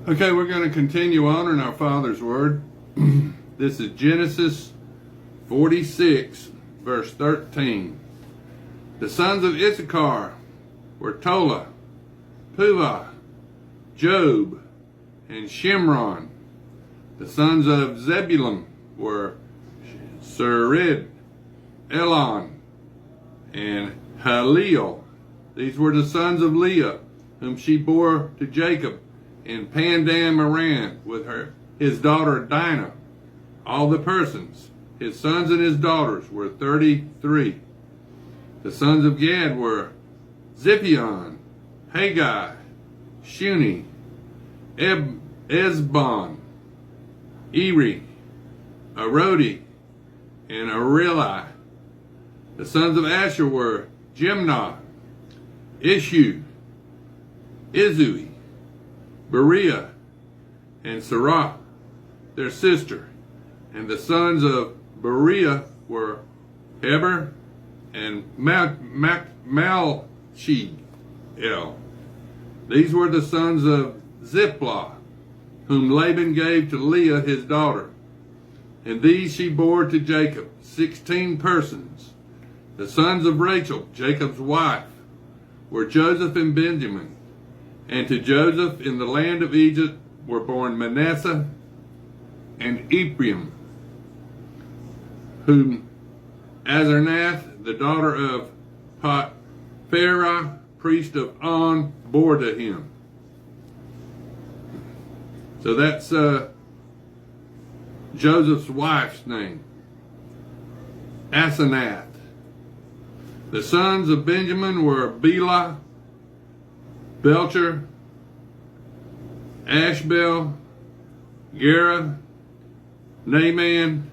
Okay, we're going to continue on in our Father's Word. This is Genesis 46, verse 13. The sons of Issachar were Tola, Puvah, Job, and Shimron. The sons of Zebulun were Sered, Elon, and Halil. These were the sons of Leah, whom she bore to Jacob in Pandan Aram with his daughter Dinah. All the persons, his sons and his daughters, were 33. The sons of Gad were Ziphion, Haggai, Shuni, Ezbon, Eri, Arodi, and Areli. The sons of Asher were Jimnah, Ishu, Izui, Beriah, and Sarah, their sister. And the sons of Beriah were Heber and Malchiel. These were the sons of Ziplah, whom Laban gave to Leah his daughter. And these she bore to Jacob, 16 persons. The sons of Rachel, Jacob's wife, were Joseph and Benjamin. And to Joseph in the land of Egypt were born Manasseh and Ephraim, whom Azarnath, the daughter of Pharaoh, priest of On, bore to him. So that's Joseph's wife's name, Asenath. The sons of Benjamin were Bela, Belcher, Ashbel, Gera, Naaman,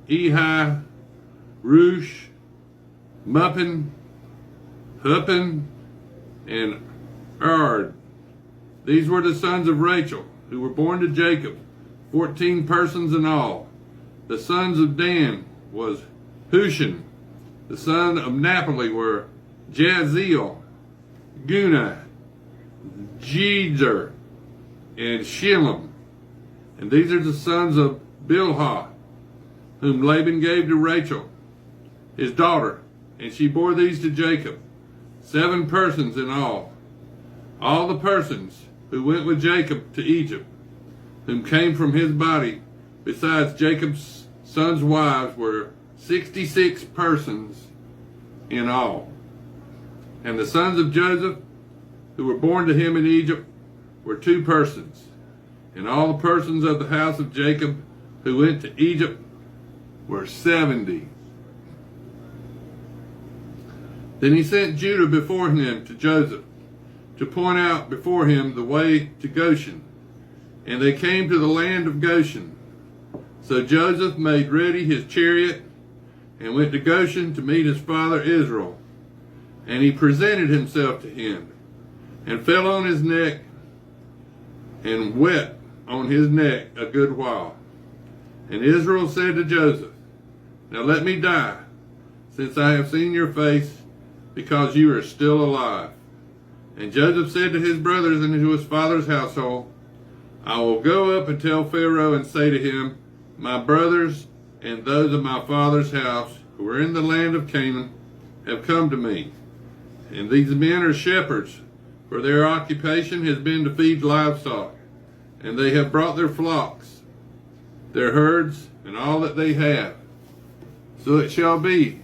Ehi, Rush, Muppin, Huppin, and Ard. These were the sons of Rachel, who were born to Jacob, 14 persons in all. The sons of Dan was Hushan. The sons of Naphtali were Jaziel, Guna, Jezer, and Shillem. And these are the sons of Bilhah, whom Laban gave to Rachel, his daughter, and she bore these to Jacob, 7 persons in all. All the persons who went with Jacob to Egypt, whom came from his body, besides Jacob's sons' wives, were 66 persons in all. And the sons of Joseph, who were born to him in Egypt, were 2 persons. And all the persons of the house of Jacob who went to Egypt were 70. Then he sent Judah before him to Joseph, to point out before him the way to Goshen. And they came to the land of Goshen. So Joseph made ready his chariot and went to Goshen to meet his father Israel. And he presented himself to him, and fell on his neck, and wept on his neck a good while. And Israel said to Joseph, Now let me die, since I have seen your face, because you are still alive. And Joseph said to his brothers and to his father's household, I will go up and tell Pharaoh and say to him, My brothers and those of my father's house who are in the land of Canaan have come to me. And these men are shepherds, for their occupation has been to feed livestock. And they have brought their flocks, their herds, and all that they have. So it shall be,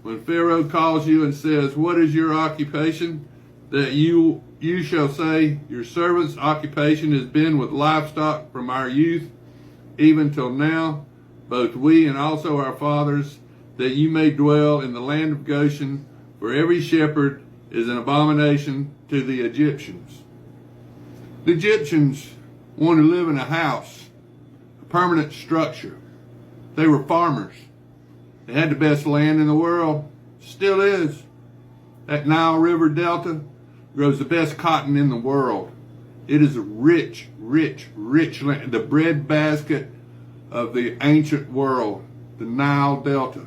when Pharaoh calls you and says, What is your occupation? That you shall say, Your servant's occupation has been with livestock from our youth, even till now, both we and also our fathers, that you may dwell in the land of Goshen, for every shepherd is an abomination to the Egyptians. The Egyptians wanted to live in a house, a permanent structure. They were farmers. They had the best land in the world, still is. That Nile River Delta grows the best cotton in the world. It is a rich, rich, rich land, the breadbasket of the ancient world, the Nile Delta.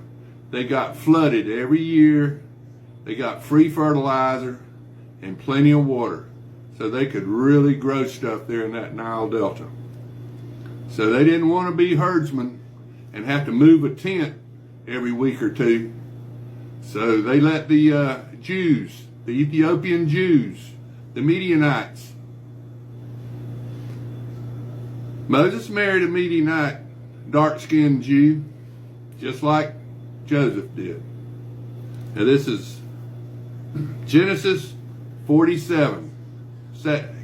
They got flooded every year. They got free fertilizer and plenty of water. so they could really grow stuff there in that Nile Delta. So they didn't want to be herdsmen and have to move a tent every week or two. So they let the Jews, the Ethiopian Jews, the Midianites. Moses married a Midianite, dark-skinned Jew, just like Joseph did. Now this is Genesis 47.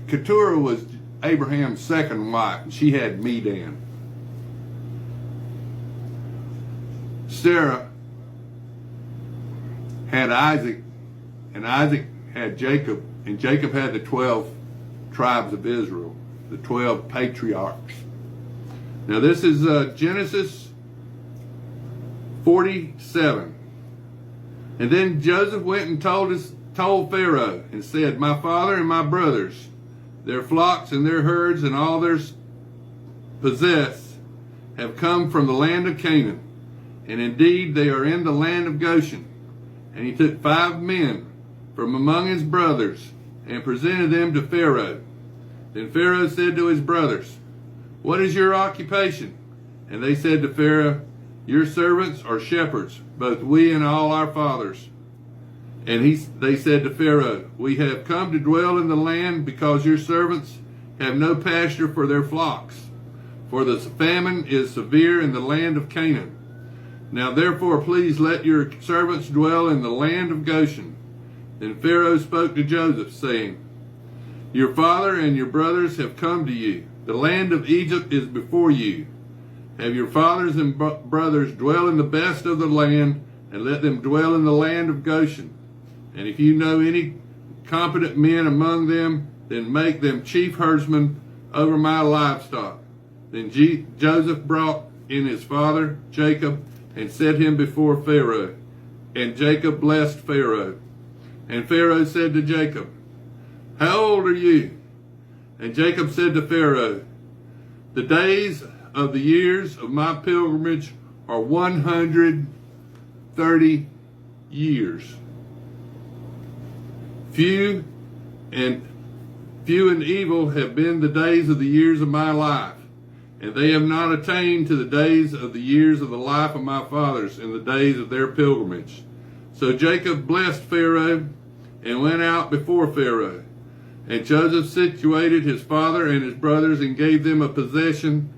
Keturah was Abraham's second wife, and she had Medan. Sarah had Isaac, and Isaac had Jacob, and Jacob had the 12 tribes of Israel, the 12 patriarchs. Now this is Genesis 47. And then Joseph went and told Pharaoh and said, "My father and my brothers, their flocks and their herds and all their possess have come from the land of Canaan, and indeed they are in the land of Goshen." And he took 5 men from among his brothers and presented them to Pharaoh. Then Pharaoh said to his brothers, "What is your occupation?" And they said to Pharaoh, "Your servants are shepherds, both we and all our fathers." And they said to Pharaoh, "We have come to dwell in the land because your servants have no pasture for their flocks, for the famine is severe in the land of Canaan. Now therefore please let your servants dwell in the land of Goshen." Then Pharaoh spoke to Joseph, saying, "Your father and your brothers have come to you. The land of Egypt is before you. Have your fathers and brothers dwell in the best of the land, and let them dwell in the land of Goshen. And if you know any competent men among them, then make them chief herdsmen over my livestock." Then Joseph brought in his father Jacob and set him before Pharaoh. And Jacob blessed Pharaoh. And Pharaoh said to Jacob, "How old are you?" And Jacob said to Pharaoh, "The days of the years of my pilgrimage are 130 years. Few and evil have been the days of the years of my life, and they have not attained to the days of the years of the life of my fathers in the days of their pilgrimage." So Jacob blessed Pharaoh and went out before Pharaoh. And Joseph situated his father and his brothers and gave them a possession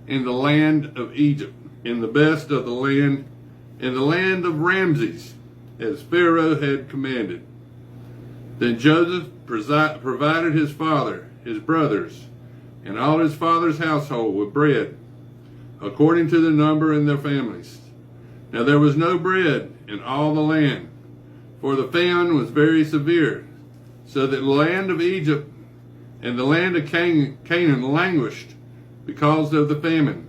in the land of Egypt, in the best of the land, in the land of Ramses, as Pharaoh had commanded. Then Joseph provided his father, his brothers, and all his father's household with bread, according to the number in their families. Now there was no bread in all the land, for the famine was very severe, so that the land of Egypt and the land of Canaan languished because of the famine.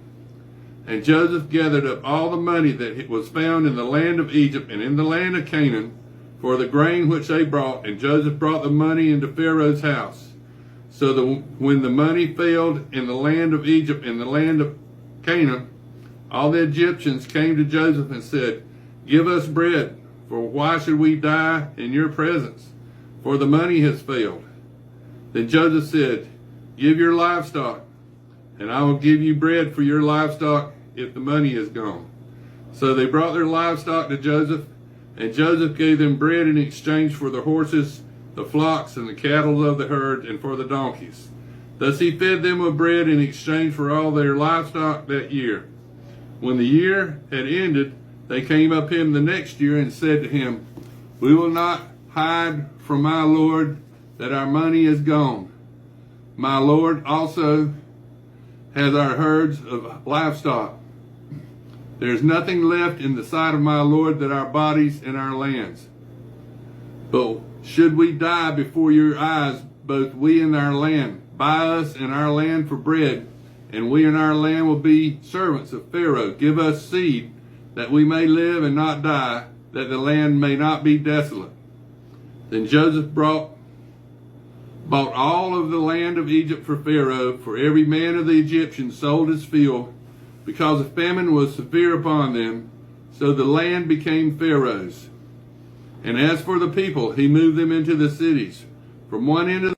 And Joseph gathered up all the money that was found in the land of Egypt and in the land of Canaan for the grain which they brought, and Joseph brought the money into Pharaoh's house. So that when the money failed in the land of Egypt and the land of Canaan, all the Egyptians came to Joseph and said, "Give us bread, for why should we die in your presence? For the money has failed." Then Joseph said, "Give your livestock, and I will give you bread for your livestock if the money is gone." So they brought their livestock to Joseph, and Joseph gave them bread in exchange for the horses, the flocks, and the cattle of the herd, and for the donkeys. Thus he fed them with bread in exchange for all their livestock that year. When the year had ended, they came up him the next year and said to him, "We will not hide from my Lord that our money is gone. My Lord also has our herds of livestock. There is nothing left in the sight of my Lord but our bodies and our lands. But should we die before your eyes, both we and our land, buy us and our land for bread, and we and our land will be servants of Pharaoh. Give us seed, that we may live and not die, that the land may not be desolate." Then Joseph bought all of the land of Egypt for Pharaoh, for every man of the Egyptians sold his field, because the famine was severe upon them. So the land became Pharaoh's. And as for the people, he moved them into the cities, from one end of